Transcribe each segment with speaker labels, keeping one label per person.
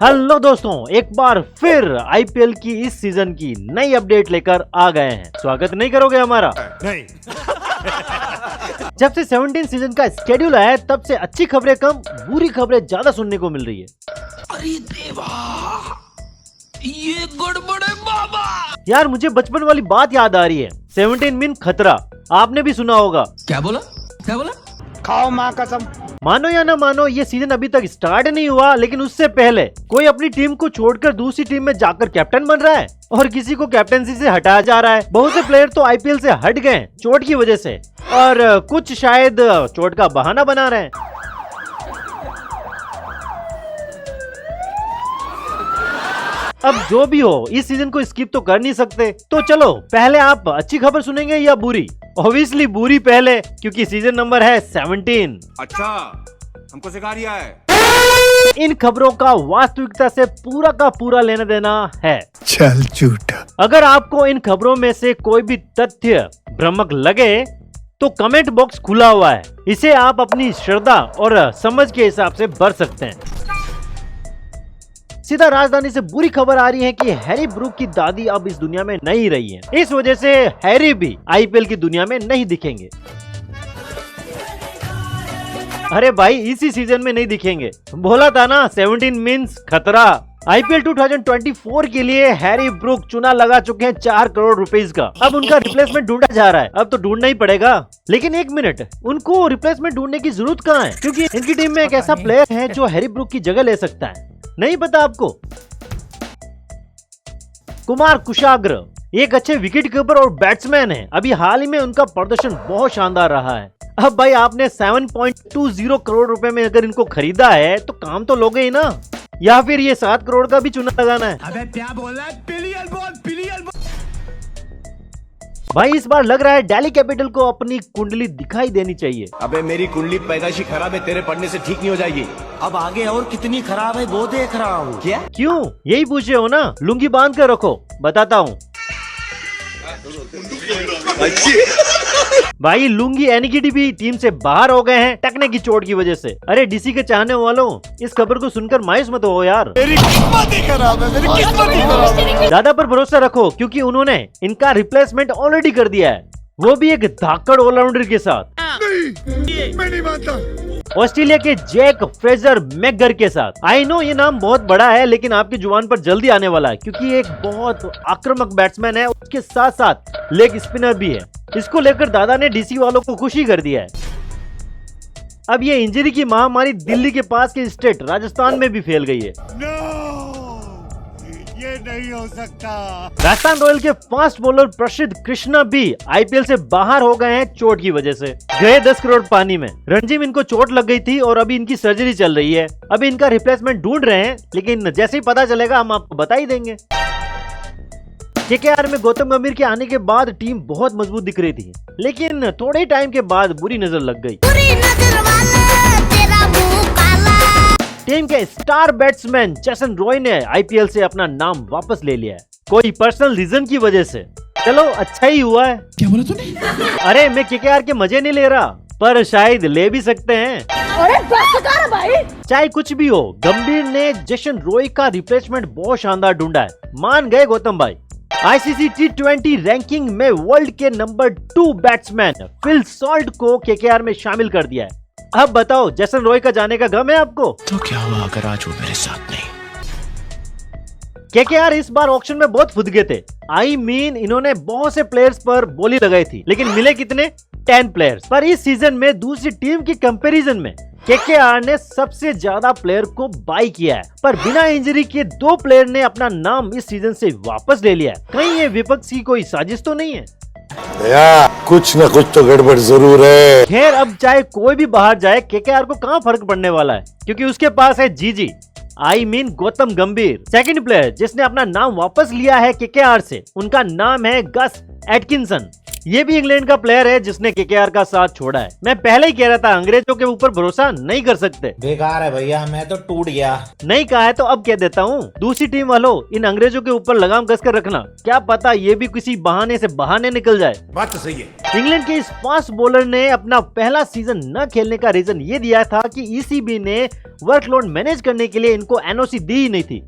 Speaker 1: Hello दोस्तों, एक बार फिर आईपीएल की इस सीजन की नई अपडेट लेकर आ गए हैं। स्वागत नहीं करोगे हमारा?
Speaker 2: नहीं।
Speaker 1: जब से 17 सीजन का स्केड्यूल आया है तब से अच्छी खबरें कम, बुरी खबरें ज्यादा सुनने को मिल रही है।
Speaker 3: अरे देवा, ये गड़बड़ है बाबा।
Speaker 1: यार मुझे बचपन वाली बात याद आ रही है, 17 मीन खतरा। आपने भी सुना होगा।
Speaker 3: क्या बोला?
Speaker 2: खाओ माँ कसम।
Speaker 1: मानो या ना मानो, ये सीजन अभी तक स्टार्ट नहीं हुआ, लेकिन उससे पहले कोई अपनी टीम को छोड़कर दूसरी टीम में जाकर कैप्टन बन रहा है और किसी को कैप्टनसी से हटाया जा रहा है। बहुत से प्लेयर तो आईपीएल से हट गए चोट की वजह से, और कुछ शायद चोट का बहाना बना रहे हैं। अब जो भी हो, इस सीजन को स्किप तो कर नहीं सकते। तो चलो, पहले आप अच्छी खबर सुनेंगे या बुरी? ऑब्वियसली बुरी पहले, क्योंकि सीजन नंबर है 17।
Speaker 2: अच्छा, हमको सिखा रिया है।
Speaker 1: इन खबरों का वास्तविकता से पूरा का पूरा लेना देना है।
Speaker 4: चल झूठा।
Speaker 1: अगर आपको इन खबरों में से कोई भी तथ्य भ्रामक लगे तो कमेंट बॉक्स खुला हुआ है, इसे आप अपनी श्रद्धा और समझ के हिसाब से भर सकते हैं। सीधा राजधानी से बुरी खबर आ रही है कि हैरी ब्रूक की दादी अब इस दुनिया में नहीं रही है। इस वजह से हैरी भी आईपीएल की दुनिया में नहीं दिखेंगे। अरे भाई, इसी सीजन में नहीं दिखेंगे। बोला था ना, 17 मीन्स खतरा। आईपीएल 2024 के लिए हैरी ब्रूक चुना लगा चुके हैं 4 करोड़ रुपीस का। अब उनका रिप्लेसमेंट ढूंढा जा रहा है। अब तो ढूंढना ही पड़ेगा। लेकिन एक मिनट, उनको रिप्लेसमेंट ढूंढने की जरूरत कहाँ है? क्योंकि इनकी टीम में एक ऐसा प्लेयर है जो हैरी ब्रूक की जगह ले सकता है। नहीं पता आपको? कुमार कुशाग्र एक अच्छे विकेट कीपर और बैट्समैन है। अभी हाल ही में उनका प्रदर्शन बहुत शानदार रहा है। अब भाई, आपने 7.20 करोड़ रुपए में अगर इनको खरीदा है तो काम तो लोगे ही ना, या फिर ये 7 करोड़ का भी चुना लगाना है?
Speaker 2: अबे क्या बोल रहा है? बिलियन बोल।
Speaker 1: भाई, इस बार लग रहा है दिल्ली कैपिटल को अपनी कुंडली दिखाई देनी चाहिए।
Speaker 5: अबे मेरी कुंडली पैदाइशी खराब है, तेरे पढ़ने से ठीक नहीं हो जाएगी।
Speaker 3: अब आगे और कितनी खराब है वो देख रहा हूँ। क्या?
Speaker 1: क्यों? यही पूछे हो ना? लुंगी बांध कर रखो, बताता हूँ। भाई, लुंगी एनगीडी भी टीम से बाहर हो गए हैं टकने की चोट की वजह से। अरे डीसी के चाहने वालों, इस खबर को सुनकर मायूस मत हो यार।
Speaker 4: मेरी किस्मत ही खराब है, मेरी किस्मत ही खराब है।
Speaker 1: दादा पर भरोसा रखो, क्योंकि उन्होंने इनका रिप्लेसमेंट ऑलरेडी कर दिया है, वो भी एक धाकड़ ऑलराउंडर के साथ।
Speaker 4: नहीं, मैं नहीं मानता।
Speaker 1: ऑस्ट्रेलिया के जैक फ्रेजर मैकगर के साथ। आई नो ये नाम बहुत बड़ा है, लेकिन आपकी जुबान पर जल्दी आने वाला है, क्योंकि एक बहुत आक्रामक बैट्समैन है, उसके साथ साथ लेग स्पिनर भी है। इसको लेकर दादा ने डीसी वालों को खुशी कर दिया है। अब ये इंजरी की महामारी दिल्ली के पास के स्टेट राजस्थान में भी फैल गई है।
Speaker 2: ये नहीं हो सकता।
Speaker 1: राजस्थान रॉयल के फास्ट बॉलर प्रसिद्ध कृष्णा भी आईपीएल से बाहर हो गए हैं चोट की वजह से। गए 10 करोड़ पानी में। रणजी में इनको चोट लग गई थी और अभी इनकी सर्जरी चल रही है। अभी इनका रिप्लेसमेंट ढूंढ रहे हैं, लेकिन जैसे ही पता चलेगा हम आपको बता ही देंगे। केकेआर में गौतम गंभीर के आने के बाद टीम बहुत मजबूत दिख रही थी, लेकिन थोड़े टाइम के बाद बुरी नजर लग गई। टीम के स्टार बैट्समैन जेसन रॉय ने आईपीएल से अपना नाम वापस ले लिया है, कोई पर्सनल रीजन की वजह से। चलो, अच्छा ही हुआ है।
Speaker 3: क्या बोला तूने?
Speaker 1: अरे मैं केकेआर के मजे नहीं ले रहा, पर शायद ले भी सकते हैं।
Speaker 6: अरे बस कर भाई।
Speaker 1: चाहे कुछ भी हो, गंभीर ने जेसन रॉय का रिप्लेसमेंट बहुत शानदार ढूंढा है। मान गए गौतम भाई। आईसीसी T20 रैंकिंग में वर्ल्ड के नंबर 2 बैट्समैन फिल सॉल्ट को केकेआर में शामिल कर दिया है। अब बताओ, जेसन रॉय का जाने का गम है आपको?
Speaker 3: तो क्या हुआ अगर आज वो मेरे साथ नहीं?
Speaker 1: केकेआर इस बार ऑक्शन में बहुत फुद गए थे। इन्होंने बहुत से प्लेयर्स पर बोली लगाई थी, लेकिन मिले कितने? 10 प्लेयर्स। पर इस सीजन में दूसरी टीम की कंपैरिजन में केकेआर ने सबसे ज्यादा प्लेयर को बाई किया है, पर बिना इंजरी के 2 प्लेयर ने अपना नाम इस सीजन से वापस ले लिया है। कहीं ये विपक्ष की कोई साजिश तो नहीं है?
Speaker 4: कुछ न कुछ तो गड़बड़ जरूर है।
Speaker 1: खैर, अब चाहे कोई भी बाहर जाए, केकेआर को कहाँ फर्क पड़ने वाला है, क्योंकि उसके पास है जीजी। गौतम गंभीर। सेकंड प्लेयर जिसने अपना नाम वापस लिया है केकेआर से, उनका नाम है गस एटकिंसन। ये भी इंग्लैंड का प्लेयर है जिसने केकेआर का साथ छोड़ा है। मैं पहले ही कह रहा था अंग्रेजों के ऊपर भरोसा नहीं कर सकते।
Speaker 7: बेकार है भैया, मैं तो टूट गया।
Speaker 1: नहीं कहा है तो अब कह देता हूँ, दूसरी टीम वालों इन अंग्रेजों के ऊपर लगाम कसकर रखना, क्या पता ये भी किसी बहाने से बहाने निकल जाए।
Speaker 5: बात तो सही है।
Speaker 1: इंग्लैंड के इस फास्ट बॉलर ने अपना पहला सीजन न खेलने का रीजन ये दिया था कि ईसीबी ने वर्कलोड मैनेज करने के लिए इनको एनओसी दी ही नहीं थी।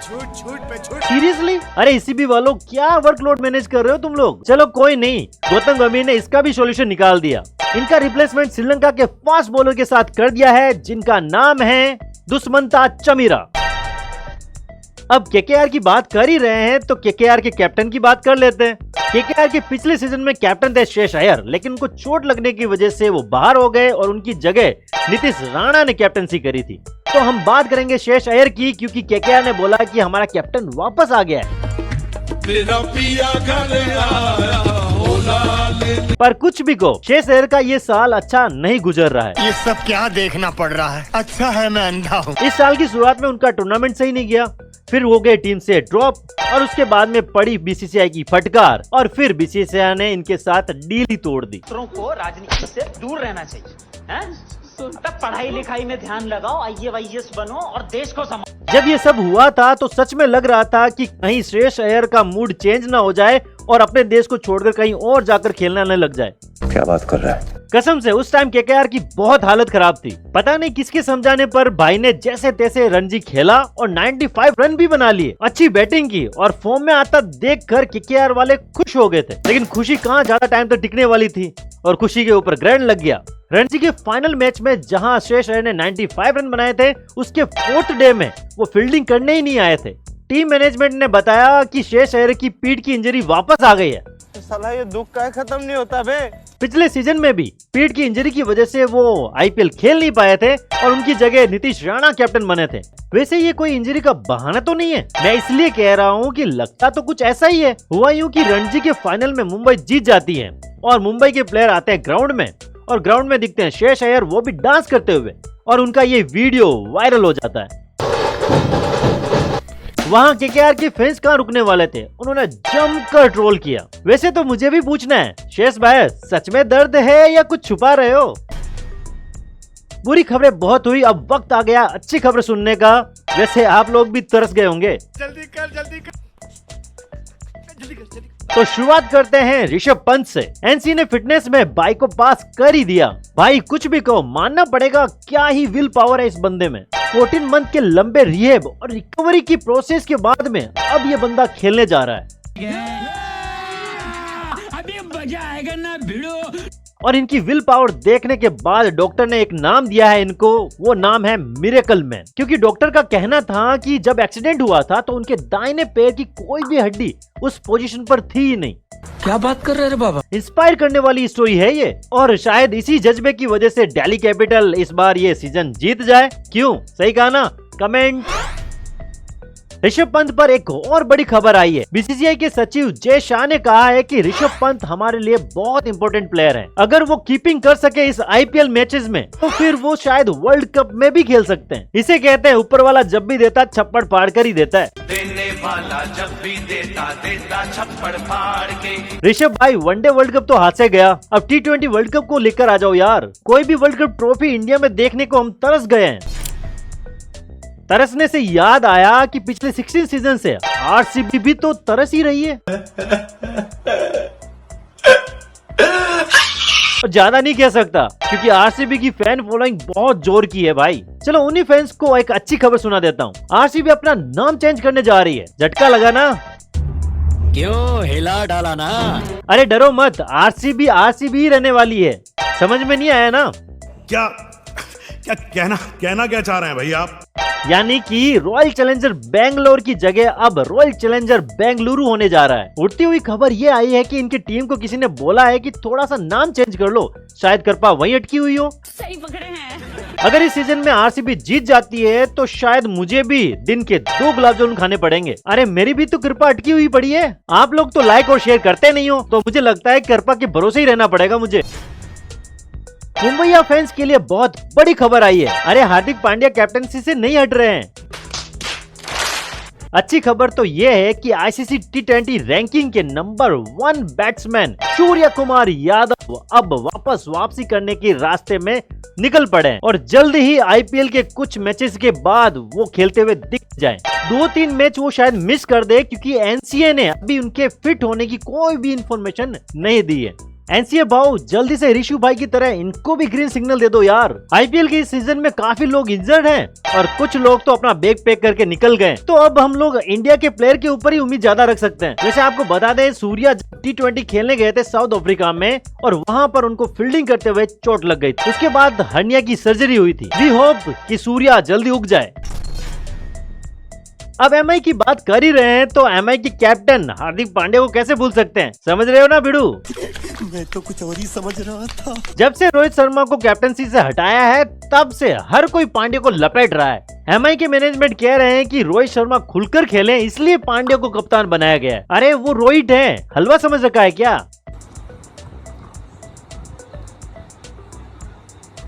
Speaker 1: सीरियसली? अरे ईसीबी वालों क्या वर्कलोड मैनेज कर रहे हो तुम लोग। चलो कोई नहीं, गौतम गंभीर ने इसका भी सॉल्यूशन निकाल दिया। इनका रिप्लेसमेंट श्रीलंका के फास्ट बॉलर के साथ कर दिया है जिनका नाम है दुष्मंता चमीरा। अब केकेआर की बात कर ही रहे हैं तो केकेआर के कैप्टन की बात कर लेते हैं। केकेआर के पिछले सीजन में कैप्टन थे शेष अय्यर, लेकिन उनको चोट लगने की वजह से वो बाहर हो गए और उनकी जगह नीतीश राणा ने कैप्टनसी करी थी। तो हम बात करेंगे शेष अय्यर की, क्योंकि केकेआर ने बोला कि हमारा कैप्टन वापस आ गया है। पर कुछ भी कहो, शेष अय्यर का ये साल अच्छा नहीं गुजर रहा है।
Speaker 8: ये सब क्या देखना पड़ रहा है? अच्छा है मैं अंधा हूँ।
Speaker 1: इस साल की शुरुआत में उनका टूर्नामेंट सही नहीं गया, फिर वो गए टीम से ड्रॉप और उसके बाद में पड़ी बीसीसीआई की फटकार और फिर बीसीसीआई ने इनके साथ डील ही तोड़ दी।
Speaker 9: को राजनीति से दूर रहना चाहिए, हैं? मतलब पढ़ाई लिखाई में ध्यान लगाओ, आईएएस बनो और देश को संभालो।
Speaker 1: जब ये सब हुआ था तो सच में लग रहा था कि कहीं श्रेयस अय्यर का मूड चेंज ना हो जाए और अपने देश को छोड़कर कहीं और जाकर खेलना न लग जाए।
Speaker 5: क्या बात कर रहा है?
Speaker 1: कसम से उस टाइम केकेआर की बहुत हालत खराब थी। पता नहीं किसके समझाने पर भाई ने जैसे तैसे रणजी खेला और 95 रन भी बना लिए, अच्छी बैटिंग की और फॉर्म में आता देखकर केकेआर वाले खुश हो गए थे। लेकिन खुशी कहाँ ज्यादा टाइम तक टिकने वाली थी और खुशी के ऊपर ग्रैंड लग गया। रणजी के फाइनल मैच में जहां शेष अय्यर ने 95 रन बनाए थे, उसके 4th डे में वो फील्डिंग करने ही नहीं आए थे। टीम मैनेजमेंट ने बताया कि शेष अय्यर की पीठ की इंजरी वापस आ गई है।
Speaker 8: साला ये दुख का खत्म नहीं होता बे।
Speaker 1: पिछले सीजन में भी पीठ की इंजरी की वजह से वो आईपीएल खेल नहीं पाए थे और उनकी जगह नीतीश राणा कैप्टन बने थे। वैसे ये कोई इंजरी का बहाना तो नहीं है, मैं इसलिए कह रहा हूँ कि लगता तो कुछ ऐसा ही है। हुआ यूँ कि रणजी के फाइनल में मुंबई जीत जाती है और मुंबई के प्लेयर आते हैं ग्राउंड में और ग्राउंड में दिखते हैं शेष अय्यर, वो भी डांस करते हुए, और उनका ये वीडियो वायरल हो जाता है। वहाँ केकेआर के फैंस कहाँ रुकने वाले थे, उन्होंने जमकर ट्रोल किया। वैसे तो मुझे भी पूछना है, शेष भाई सच में दर्द है या कुछ छुपा रहे हो? बुरी खबरें बहुत हुई, अब वक्त आ गया अच्छी खबर सुनने का। वैसे आप लोग भी तरस गए होंगे।
Speaker 8: जल्दी कर।
Speaker 1: तो शुरुआत करते हैं ऋषभ पंत से। एनसी ने फिटनेस में भाई को पास कर ही दिया। भाई कुछ भी कहो, मानना पड़ेगा क्या ही विल पावर है इस बंदे में। 14 मंथ के लंबे रिहेब और रिकवरी की प्रोसेस के बाद में अब ये बंदा खेलने जा रहा है।
Speaker 3: अभी मजा आएगा ना भिड़ो।
Speaker 1: और इनकी विल पावर देखने के बाद डॉक्टर ने एक नाम दिया है इनको, वो नाम है मिरेकल मैन। क्योंकि डॉक्टर का कहना था कि जब एक्सीडेंट हुआ था तो उनके दाहिने पैर की कोई भी हड्डी उस पोजीशन पर थी ही नहीं।
Speaker 3: क्या बात कर रहे हैं बाबा?
Speaker 1: इंस्पायर करने वाली स्टोरी है ये, और शायद इसी जज्बे की वजह से दिल्ली कैपिटल इस बार ये सीजन जीत जाए। क्यों? सही कहा ना? कमेंट। ऋषभ पंत पर एक और बड़ी खबर आई है। बीसीसीआई के सचिव जय शाह ने कहा है कि ऋषभ पंत हमारे लिए बहुत इंपॉर्टेंट प्लेयर है। अगर वो कीपिंग कर सके इस आईपीएल मैचेस में तो फिर वो शायद वर्ल्ड कप में भी खेल सकते हैं। इसे कहते हैं ऊपर वाला जब भी देता छप्पड़ फाड़ कर ही देता है।
Speaker 5: देने वाला जब भी देता छप्पड़ फाड़ के।
Speaker 1: ऋषभ भाई वनडे वर्ल्ड कप तो हाथ से गया, अब T20 वर्ल्ड कप को लेकर आ जाओ यार। कोई भी वर्ल्ड कप ट्रॉफी इंडिया में देखने को हम तरस गए हैं। तरसने से याद आया कि पिछले 16 सीजन से आरसीबी भी तो तरस ही रही है। और ज्यादा नहीं कह सकता क्योंकि आरसीबी की फैन फॉलोइंग बहुत जोर की है भाई। चलो उन्हीं फैंस को एक अच्छी खबर सुना देता हूँ। आरसीबी अपना नाम चेंज करने जा रही है। झटका लगा ना?
Speaker 3: क्यों हिला डाला ना?
Speaker 1: अरे डरो मत, आरसीबी ही रहने वाली है। समझ में नहीं आया ना?
Speaker 10: क्या कहना क्या चाह रहे हैं भाई आप?
Speaker 1: यानी कि रॉयल चैलेंजर बेंगलोर की जगह अब रॉयल चैलेंजर बेंगलुरु होने जा रहा है। उड़ती हुई खबर ये आई है कि इनकी टीम को किसी ने बोला है कि थोड़ा सा नाम चेंज कर लो, शायद कृपा वहीं अटकी हुई हो।
Speaker 6: सही पकड़े हैं।
Speaker 1: अगर इस सीजन में आरसीबी जीत जाती है तो शायद मुझे भी दिन के 2 गुलाब जामुन खाने पड़ेंगे। अरे मेरी भी तो कृपा अटकी हुई पड़ी है। आप लोग तो लाइक और शेयर करते नहीं हो, तो मुझे लगता है कृपा के भरोसे ही रहना पड़ेगा मुझे। मुंबईया फैंस के लिए बहुत बड़ी खबर आई है। अरे हार्दिक पांड्या कैप्टनसी से नहीं हट रहे हैं। अच्छी खबर तो ये है कि आईसीसी T20 रैंकिंग के नंबर 1 बैट्समैन सूर्य कुमार यादव अब वापसी करने के रास्ते में निकल पड़े हैं और जल्द ही आईपीएल के कुछ मैचेस के बाद वो खेलते हुए दिख जाएं। 2-3 मैच वो शायद मिस कर दे क्योंकि एनसीए ने अभी उनके फिट होने की कोई भी इंफॉर्मेशन नहीं दी है। एनसीए भाव जल्दी से ऋषु भाई की तरह इनको भी ग्रीन सिग्नल दे दो यार। आईपीएल के इस सीजन में काफी लोग इंजर्ड हैं और कुछ लोग तो अपना बैग पैक करके निकल गए, तो अब हम लोग इंडिया के प्लेयर के ऊपर ही उम्मीद ज्यादा रख सकते हैं। वैसे आपको बता दें, सूर्या T20 खेलने गए थे साउथ अफ्रीका में और वहां पर उनको फील्डिंग करते हुए चोट लग गई थी। उसके बाद हर्निया की सर्जरी हुई थी। वी होप कि सूर्या जल्दी उग जाए। अब एमआई की बात कर ही रहे हैं तो एमआई के कैप्टन हार्दिक पांड्या को कैसे भूल सकते हैं, समझ रहे हो ना भिड़ू?
Speaker 8: मैं तो कुछ और ही समझ रहा था।
Speaker 1: जब से रोहित शर्मा को कैप्टनसी से हटाया है तब से हर कोई पांड्या को लपेट रहा है। एमआई के मैनेजमेंट कह रहे हैं कि रोहित शर्मा खुलकर खेलें इसलिए पांड्या को कप्तान बनाया गया है। अरे वो रोहित है, हलवा समझ रखा है क्या?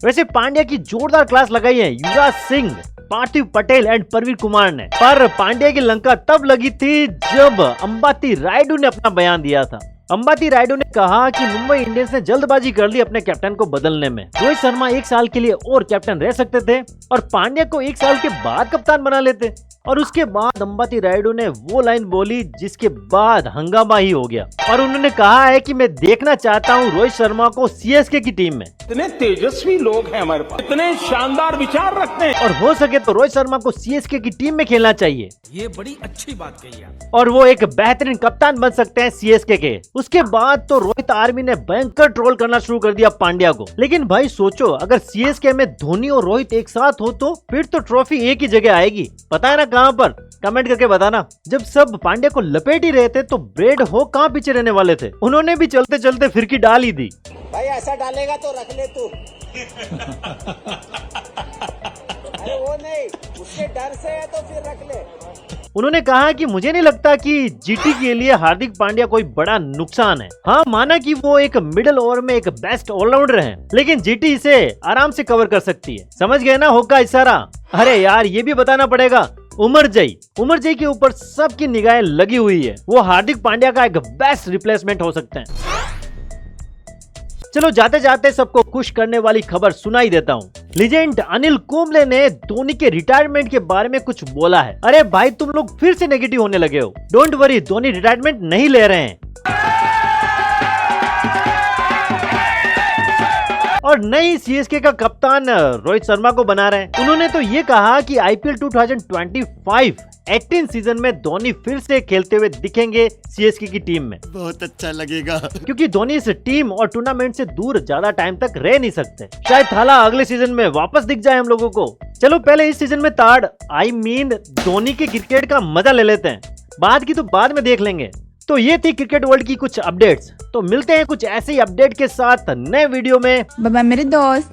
Speaker 1: वैसे पांड्या की जोरदार क्लास लगाई है युवराज सिंह, पार्थिव पटेल एंड प्रवीण कुमार ने। पर पांड्या की लंका तब लगी थी जब अंबाती रायडू ने अपना बयान दिया था। अंबाती रायडू ने कहा कि मुंबई इंडियंस ने जल्दबाजी कर ली अपने कैप्टन को बदलने में। रोहित शर्मा 1 साल के लिए और कैप्टन रह सकते थे और पांड्या को 1 साल के बाद कप्तान बना लेते। और उसके बाद अंबाती रायडू ने वो लाइन बोली जिसके बाद हंगामा ही हो गया और उन्होंने कहा है कि मैं देखना चाहता हूं रोहित शर्मा को सीएसके की टीम में।
Speaker 5: इतने तेजस्वी लोग हैं हमारे पास, इतने शानदार विचार रखते हैं,
Speaker 1: और हो सके तो रोहित शर्मा को सीएसके की टीम में खेलना चाहिए।
Speaker 3: ये बड़ी अच्छी बात कही है।
Speaker 1: और वो एक बेहतरीन कप्तान बन सकते हैं सीएसके के। उसके बाद तो रोहित आर्मी ने भयंकर ट्रोल करना शुरू कर दिया पांड्या को। लेकिन भाई सोचो, अगर सीएसके में धोनी और रोहित एक साथ हो तो फिर तो ट्रॉफी एक ही जगह आएगी। पता है ना कहाँ पर? कमेंट करके बताना। जब सब पांड्या को लपेट ही रहे थे तो ब्रेड हो कहाँ पीछे रहने वाले थे, उन्होंने भी चलते चलते फिरकी डाल ही दी।
Speaker 7: भाई ऐसा डालेगा तो रख ले तू। अरे वो नहीं, उसके डर से है तो फिर रख ले।
Speaker 1: उन्होंने कहा कि मुझे नहीं लगता कि जीटी के लिए हार्दिक पांड्या कोई बड़ा नुकसान है। हाँ, माना कि वो एक मिडिल ओवर में एक बेस्ट ऑलराउंडर हैं, लेकिन जीटी इसे आराम से कवर कर सकती है। समझ गए ना होगा इशारा? अरे यार, ये भी बताना पड़ेगा, उमरजई के ऊपर सबकी निगाहें लगी हुई है। वो हार्दिक पांड्या का एक बेस्ट रिप्लेसमेंट हो सकते हैं। चलो जाते जाते सबको खुश करने वाली खबर सुनाई देता हूँ। लीजेंड अनिल कुंबले ने धोनी के रिटायरमेंट के बारे में कुछ बोला है। अरे भाई, तुम लोग फिर से नेगेटिव होने लगे हो। डोंट वरी, धोनी रिटायरमेंट नहीं ले रहे हैं और नई सीएसके का कप्तान रोहित शर्मा को बना रहे हैं। उन्होंने तो ये कहा कि आईपीएल 2025-18 सीजन में धोनी फिर से खेलते हुए दिखेंगे सीएसके की टीम में।
Speaker 8: बहुत अच्छा लगेगा, क्योंकि
Speaker 1: क्योंकि धोनी इस टीम और टूर्नामेंट से दूर ज्यादा टाइम तक रह नहीं सकते। शायद थाला अगले सीजन में वापस दिख जाए हम लोगों को। चलो पहले इस सीजन में धोनी के क्रिकेट का मजा ले लेते हैं, बाद की तो बाद में देख लेंगे। तो ये थी क्रिकेट वर्ल्ड की कुछ अपडेट्स। तो मिलते हैं कुछ ऐसे ही अपडेट के साथ नए वीडियो में।
Speaker 6: बाय बाय मेरे दोस्त।